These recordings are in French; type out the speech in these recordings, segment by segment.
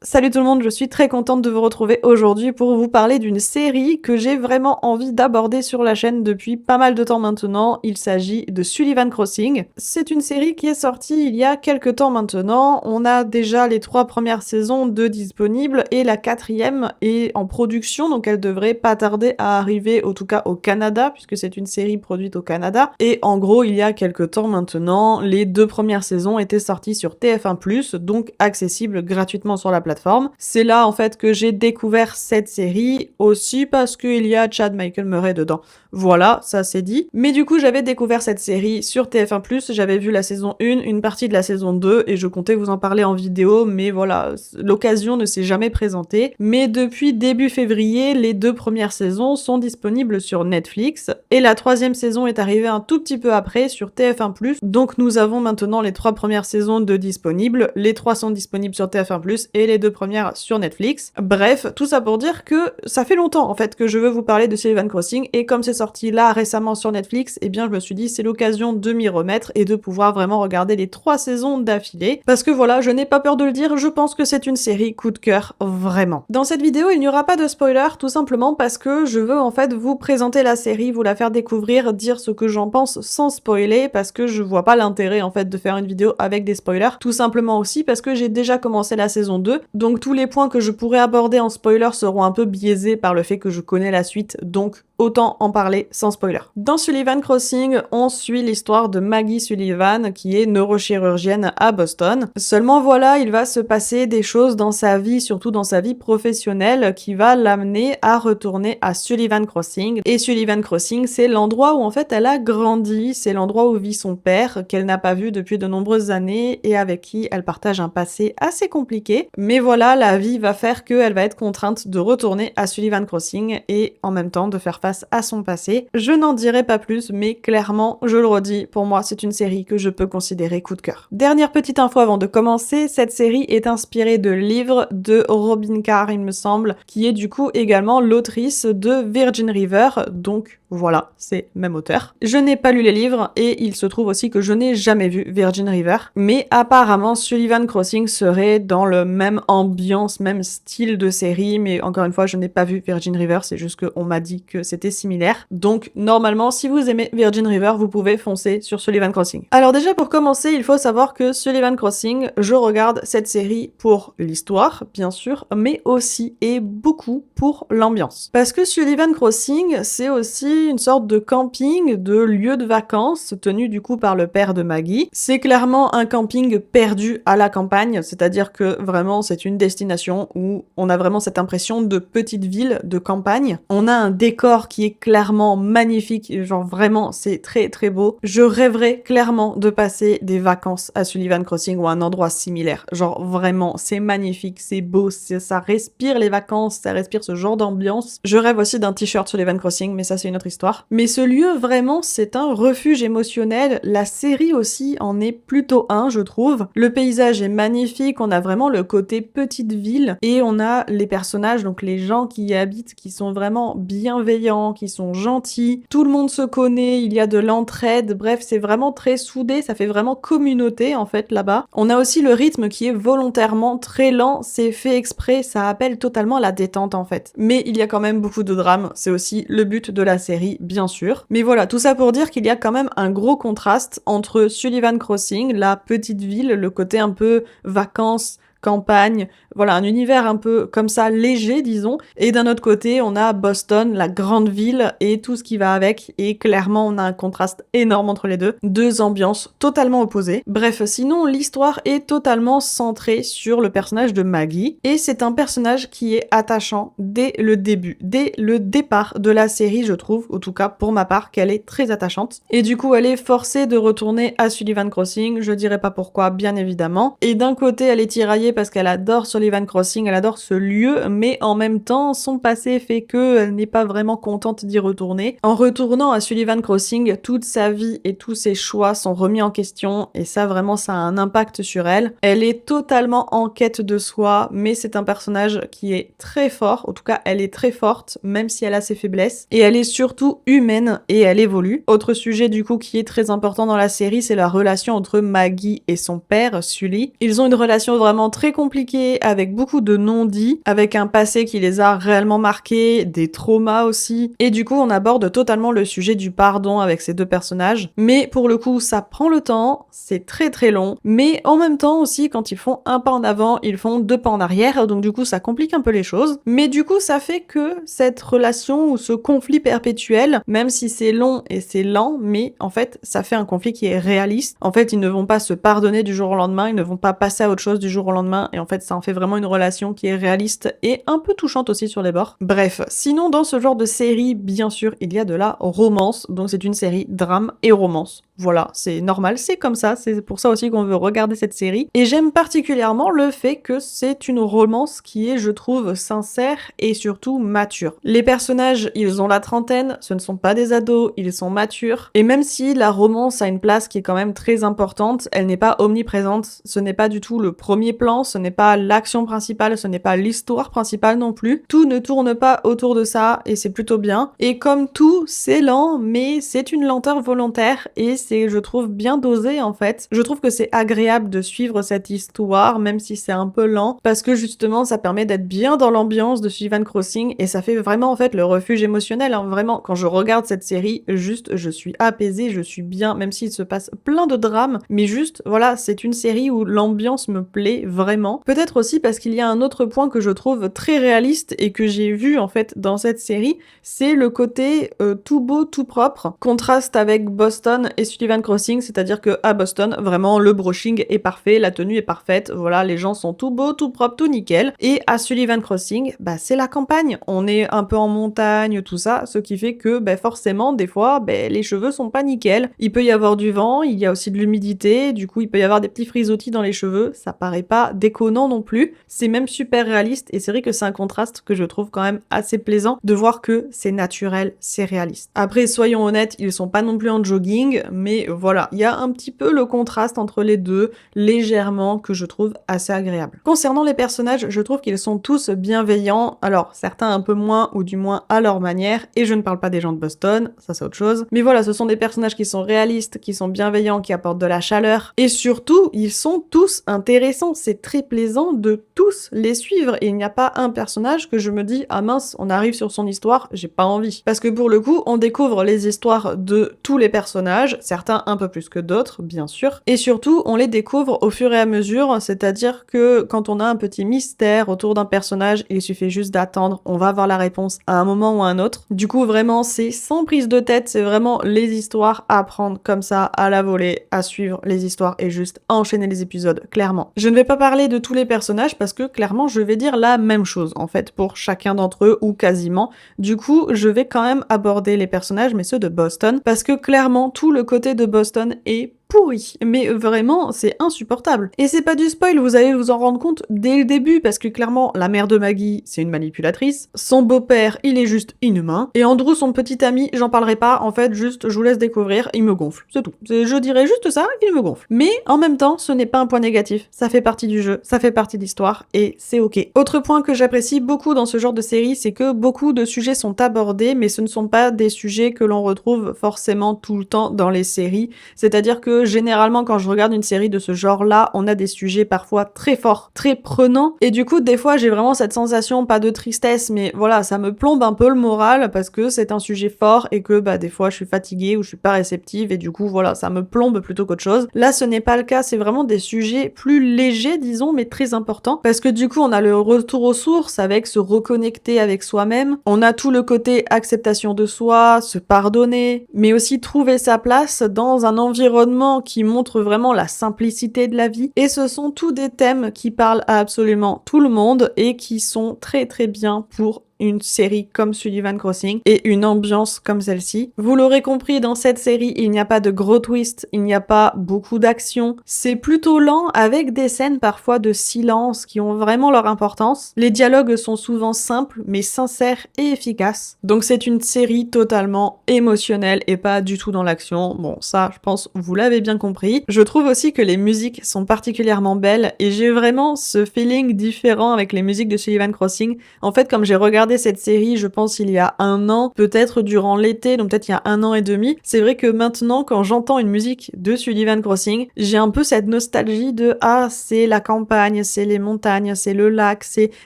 Salut tout le monde, je suis très contente de vous retrouver aujourd'hui pour vous parler d'une série que j'ai vraiment envie d'aborder sur la chaîne depuis pas mal de temps maintenant. Il s'agit de Sullivan Crossing. C'est une série qui est sortie il y a quelques temps maintenant. On a déjà les 3 premières saisons de disponibles et la 4e est en production, donc elle devrait pas tarder à arriver, en tout cas au Canada, puisque c'est une série produite au Canada. Et en gros, il y a quelques temps maintenant, les 2 premières saisons étaient sorties sur TF1+, donc accessibles gratuitement sur la plateforme. C'est là en fait que j'ai découvert cette série, aussi parce qu'il y a Chad Michael Murray dedans. Voilà, ça c'est dit. Mais du coup, j'avais découvert cette série sur TF1+, j'avais vu la saison 1, une partie de la saison 2, et je comptais vous en parler en vidéo, mais voilà, l'occasion ne s'est jamais présentée. Mais depuis début février, les 2 premières saisons sont disponibles sur Netflix, et la 3e saison est arrivée un tout petit peu après sur TF1+, donc nous avons maintenant les 3 premières saisons de disponibles, les 3 sont disponibles sur TF1+, et les 2 premières sur Netflix. Bref, tout ça pour dire que ça fait longtemps en fait que je veux vous parler de Sullivan Crossing, et comme c'est sorti là récemment sur Netflix, eh bien je me suis dit c'est l'occasion de m'y remettre et de pouvoir vraiment regarder les 3 saisons d'affilée, parce que voilà, je n'ai pas peur de le dire, je pense que c'est une série coup de cœur, vraiment. Dans cette vidéo, il n'y aura pas de spoiler, tout simplement parce que je veux en fait vous présenter la série, vous la faire découvrir, dire ce que j'en pense sans spoiler, parce que je vois pas l'intérêt en fait de faire une vidéo avec des spoilers, tout simplement aussi parce que j'ai déjà commencé la saison 2, donc tous les points que je pourrais aborder en spoiler seront un peu biaisés par le fait que je connais la suite, donc autant en parler sans spoiler. Dans Sullivan Crossing, on suit l'histoire de Maggie Sullivan, qui est neurochirurgienne à Boston. Seulement voilà, il va se passer des choses dans sa vie, surtout dans sa vie professionnelle, qui va l'amener à retourner à Sullivan Crossing. Et Sullivan Crossing, c'est l'endroit où en fait elle a grandi, c'est l'endroit où vit son père, qu'elle n'a pas vu depuis de nombreuses années et avec qui elle partage un passé assez compliqué. Mais voilà, la vie va faire qu'elle va être contrainte de retourner à Sullivan Crossing et en même temps de faire face à son passé. Je n'en dirai pas plus, mais clairement, je le redis, pour moi, c'est une série que je peux considérer coup de cœur. Dernière petite info avant de commencer, cette série est inspirée de livres de Robin Carr, il me semble, qui est du coup également l'autrice de Virgin River, donc voilà, c'est même auteur. Je n'ai pas lu les livres, et il se trouve aussi que je n'ai jamais vu Virgin River, mais apparemment Sullivan Crossing serait dans le même ambiance, même style de série, mais encore une fois, je n'ai pas vu Virgin River, c'est juste qu'on m'a dit que c'était similaire. Donc normalement, si vous aimez Virgin River, vous pouvez foncer sur Sullivan Crossing. Alors déjà, pour commencer, il faut savoir que Sullivan Crossing, je regarde cette série pour l'histoire, bien sûr, mais aussi et beaucoup pour l'ambiance. Parce que Sullivan Crossing, c'est aussi une sorte de camping, de lieu de vacances, tenu du coup par le père de Maggie. C'est clairement un camping perdu à la campagne, c'est-à-dire que vraiment c'est une destination où on a vraiment cette impression de petite ville, de campagne. On a un décor qui est clairement magnifique, genre vraiment c'est très très beau. Je rêverais clairement de passer des vacances à Sullivan Crossing ou à un endroit similaire. Genre vraiment, c'est magnifique, c'est beau, ça respire les vacances, ça respire ce genre d'ambiance. Je rêve aussi d'un t-shirt Sullivan Crossing, mais ça c'est une autre histoire. Mais ce lieu vraiment, c'est un refuge émotionnel. La série aussi en est plutôt un, je trouve. Le paysage est magnifique, on a vraiment le côté petite ville et on a les personnages, donc les gens qui y habitent, qui sont vraiment bienveillants, qui sont gentils, tout le monde se connaît, il y a de l'entraide, bref, c'est vraiment très soudé, ça fait vraiment communauté en fait là-bas. On a aussi le rythme qui est volontairement très lent, c'est fait exprès, ça appelle totalement la détente en fait. Mais il y a quand même beaucoup de drame, c'est aussi le but de la série, bien sûr. Mais voilà, tout ça pour dire qu'il y a quand même un gros contraste entre Sullivan Crossing, la petite ville, le côté un peu vacances, campagne, voilà, un univers un peu comme ça, léger, disons. Et d'un autre côté, on a Boston, la grande ville, et tout ce qui va avec. Et clairement, on a un contraste énorme entre les deux. Deux ambiances totalement opposées. Bref, sinon, l'histoire est totalement centrée sur le personnage de Maggie. Et c'est un personnage qui est attachant dès le début. Dès le départ de la série, je trouve, en tout cas pour ma part, qu'elle est très attachante. Et du coup, elle est forcée de retourner à Sullivan Crossing. Je dirais pas pourquoi, bien évidemment. Et d'un côté, elle est tiraillée parce qu'elle adore Sullivan Crossing, elle adore ce lieu, mais en même temps, son passé fait qu'elle n'est pas vraiment contente d'y retourner. En retournant à Sullivan Crossing, toute sa vie et tous ses choix sont remis en question, et ça vraiment, ça a un impact sur elle. Elle est totalement en quête de soi, mais c'est un personnage qui est très fort, en tout cas, elle est très forte, même si elle a ses faiblesses, et elle est surtout humaine, et elle évolue. Autre sujet du coup qui est très important dans la série, c'est la relation entre Maggie et son père, Sully. Ils ont une relation vraiment très compliqués, avec beaucoup de non-dits, avec un passé qui les a réellement marqués, des traumas aussi, et du coup on aborde totalement le sujet du pardon avec ces deux personnages, mais pour le coup ça prend le temps, c'est très très long, mais en même temps aussi quand ils font un pas en avant, ils font deux pas en arrière, donc du coup ça complique un peu les choses, mais du coup ça fait que cette relation ou ce conflit perpétuel, même si c'est long et c'est lent, mais en fait ça fait un conflit qui est réaliste. En fait ils ne vont pas se pardonner du jour au lendemain, ils ne vont pas passer à autre chose du jour au lendemain, et en fait ça en fait vraiment une relation qui est réaliste et un peu touchante aussi sur les bords. Bref, sinon dans ce genre de série, bien sûr il y a de la romance, donc c'est une série drame et romance. Voilà, c'est normal, c'est comme ça, c'est pour ça aussi qu'on veut regarder cette série. Et j'aime particulièrement le fait que c'est une romance qui est, je trouve, sincère et surtout mature. Les personnages, ils ont la trentaine, ce ne sont pas des ados, ils sont matures. Et même si la romance a une place qui est quand même très importante, elle n'est pas omniprésente, ce n'est pas du tout le premier plan, ce n'est pas l'action principale, ce n'est pas l'histoire principale non plus. Tout ne tourne pas autour de ça et c'est plutôt bien. Et comme tout, c'est lent, mais c'est une lenteur volontaire et c'est, je trouve, bien dosé en fait. Je trouve que c'est agréable de suivre cette histoire, même si c'est un peu lent, parce que justement ça permet d'être bien dans l'ambiance de Sullivan Crossing et ça fait vraiment en fait le refuge émotionnel, hein. Vraiment, quand je regarde cette série, juste je suis apaisée, je suis bien, même s'il se passe plein de drames, mais juste voilà, c'est une série où l'ambiance me plaît vraiment. Peut-être aussi parce qu'il y a un autre point que je trouve très réaliste et que j'ai vu en fait dans cette série, c'est le côté tout beau, tout propre, contraste avec Boston et Sullivan Crossing, c'est-à-dire que à Boston, vraiment le brushing est parfait, la tenue est parfaite, voilà, les gens sont tout beaux, tout propres, tout nickel. Et à Sullivan Crossing, bah c'est la campagne, on est un peu en montagne, tout ça, ce qui fait que bah, forcément, des fois, bah, les cheveux sont pas nickel. Il peut y avoir du vent, il y a aussi de l'humidité, du coup il peut y avoir des petits frisottis dans les cheveux, ça paraît pas déconnant non plus, c'est même super réaliste et c'est vrai que c'est un contraste que je trouve quand même assez plaisant de voir que c'est naturel, c'est réaliste. Après, soyons honnêtes, ils sont pas non plus en jogging, mais voilà, il y a un petit peu le contraste entre les deux, légèrement, que je trouve assez agréable. Concernant les personnages, je trouve qu'ils sont tous bienveillants, alors certains un peu moins, ou du moins à leur manière, et je ne parle pas des gens de Boston, ça c'est autre chose, mais voilà, ce sont des personnages qui sont réalistes, qui sont bienveillants, qui apportent de la chaleur, et surtout, ils sont tous intéressants, c'est très plaisant de tous les suivre, et il n'y a pas un personnage que je me dis, ah mince, on arrive sur son histoire, j'ai pas envie. Parce que pour le coup, on découvre les histoires de tous les personnages, certains un peu plus que d'autres, bien sûr, et surtout, on les découvre au fur et à mesure, c'est-à-dire que quand on a un petit mystère autour d'un personnage, il suffit juste d'attendre, on va avoir la réponse à un moment ou à un autre. Du coup, vraiment, c'est sans prise de tête, c'est vraiment les histoires à prendre comme ça, à la volée, à suivre les histoires et juste enchaîner les épisodes, clairement. Je ne vais pas parler de tous les personnages parce que clairement, je vais dire la même chose, en fait, pour chacun d'entre eux, ou quasiment. Du coup, je vais quand même aborder les personnages, mais ceux de Boston, parce que clairement, tout le côté de Boston est pourri, mais vraiment c'est insupportable. Et c'est pas du spoil, vous allez vous en rendre compte dès le début, parce que clairement la mère de Maggie c'est une manipulatrice, son beau-père il est juste inhumain, et Andrew son petit ami, j'en parlerai pas, en fait juste je vous laisse découvrir, il me gonfle, c'est tout. Je dirais juste ça, il me gonfle. Mais en même temps ce n'est pas un point négatif, ça fait partie du jeu, ça fait partie de l'histoire, et c'est ok. Autre point que j'apprécie beaucoup dans ce genre de série, c'est que beaucoup de sujets sont abordés, mais ce ne sont pas des sujets que l'on retrouve forcément tout le temps dans les séries, c'est-à-dire que généralement quand je regarde une série de ce genre-là, on a des sujets parfois très forts, très prenants, et du coup des fois j'ai vraiment cette sensation, pas de tristesse, mais voilà, ça me plombe un peu le moral parce que c'est un sujet fort et que bah des fois je suis fatiguée ou je suis pas réceptive et du coup voilà, ça me plombe plutôt qu'autre chose. Là ce n'est pas le cas, c'est vraiment des sujets plus légers disons, mais très importants, parce que du coup on a le retour aux sources avec se reconnecter avec soi-même, on a tout le côté acceptation de soi, se pardonner, mais aussi trouver sa place dans un environnement qui montre vraiment la simplicité de la vie, et ce sont tous des thèmes qui parlent à absolument tout le monde et qui sont très très bien pour une série comme Sullivan Crossing et une ambiance comme celle-ci. Vous l'aurez compris, dans cette série, il n'y a pas de gros twists, il n'y a pas beaucoup d'action. C'est plutôt lent avec des scènes parfois de silence qui ont vraiment leur importance. Les dialogues sont souvent simples mais sincères et efficaces. Donc c'est une série totalement émotionnelle et pas du tout dans l'action. Bon, ça, je pense, vous l'avez bien compris. Je trouve aussi que les musiques sont particulièrement belles et j'ai vraiment ce feeling différent avec les musiques de Sullivan Crossing. En fait, comme j'ai regardé regardé cette série, je pense, il y a 1 an, peut-être durant l'été, donc peut-être il y a 1 an et demi. C'est vrai que maintenant, quand j'entends une musique de Sullivan Crossing, j'ai un peu cette nostalgie de « Ah, c'est la campagne, c'est les montagnes, c'est le lac, c'est... »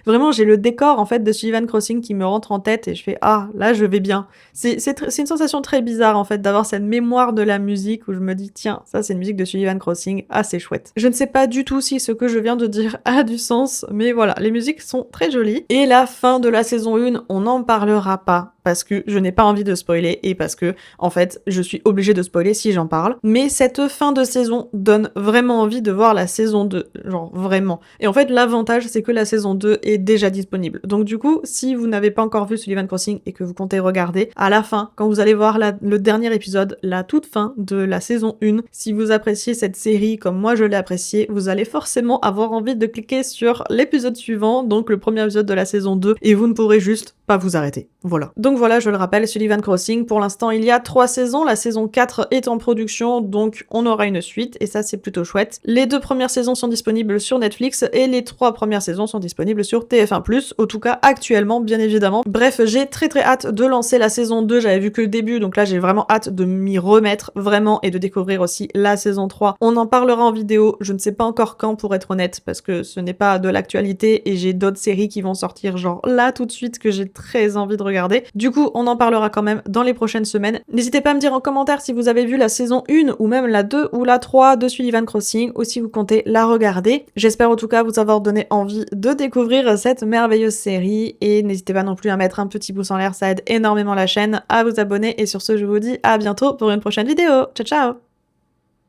Vraiment, j'ai le décor, en fait, de Sullivan Crossing qui me rentre en tête et je fais « Ah, là, je vais bien. » C'est une sensation très bizarre, en fait, d'avoir cette mémoire de la musique où je me dis « Tiens, ça, c'est une musique de Sullivan Crossing. Ah, c'est chouette. » Je ne sais pas du tout si ce que je viens de dire a du sens, mais voilà, les musiques sont très jolies. Et la fin de la saison 1, on n'en parlera pas parce que je n'ai pas envie de spoiler et parce que, en fait, je suis obligée de spoiler si j'en parle. Mais cette fin de saison donne vraiment envie de voir la saison 2, genre vraiment. Et en fait, l'avantage, c'est que la saison 2 est déjà disponible. Donc du coup, si vous n'avez pas encore vu Sullivan Crossing et que vous comptez regarder, à la fin, quand vous allez voir le dernier épisode, la toute fin de la saison 1, si vous appréciez cette série comme moi je l'ai appréciée, vous allez forcément avoir envie de cliquer sur l'épisode suivant, donc le premier épisode de la saison 2, et vous ne pourrez juste pas vous arrêter. Voilà. Donc voilà, je le rappelle, Sullivan Crossing, pour l'instant il y a 3 saisons, la saison 4 est en production, donc on aura une suite, et ça c'est plutôt chouette. Les 2 premières saisons sont disponibles sur Netflix, et les 3 premières saisons sont disponibles sur TF1+, au tout cas actuellement, bien évidemment. Bref, j'ai très hâte de lancer la saison 2, j'avais vu que le début, donc là j'ai vraiment hâte de m'y remettre, vraiment, et de découvrir aussi la saison 3. On en parlera en vidéo, je ne sais pas encore quand pour être honnête, parce que ce n'est pas de l'actualité, et j'ai d'autres séries qui vont sortir genre là tout de suite que j'ai très envie de regarder. Du coup, on en parlera quand même dans les prochaines semaines. N'hésitez pas à me dire en commentaire si vous avez vu la saison 1 ou même la 2 ou la 3 de Sullivan Crossing ou si vous comptez la regarder. J'espère en tout cas vous avoir donné envie de découvrir cette merveilleuse série et n'hésitez pas non plus à mettre un petit pouce en l'air, ça aide énormément la chaîne, à vous abonner et sur ce je vous dis à bientôt pour une prochaine vidéo. Ciao ciao!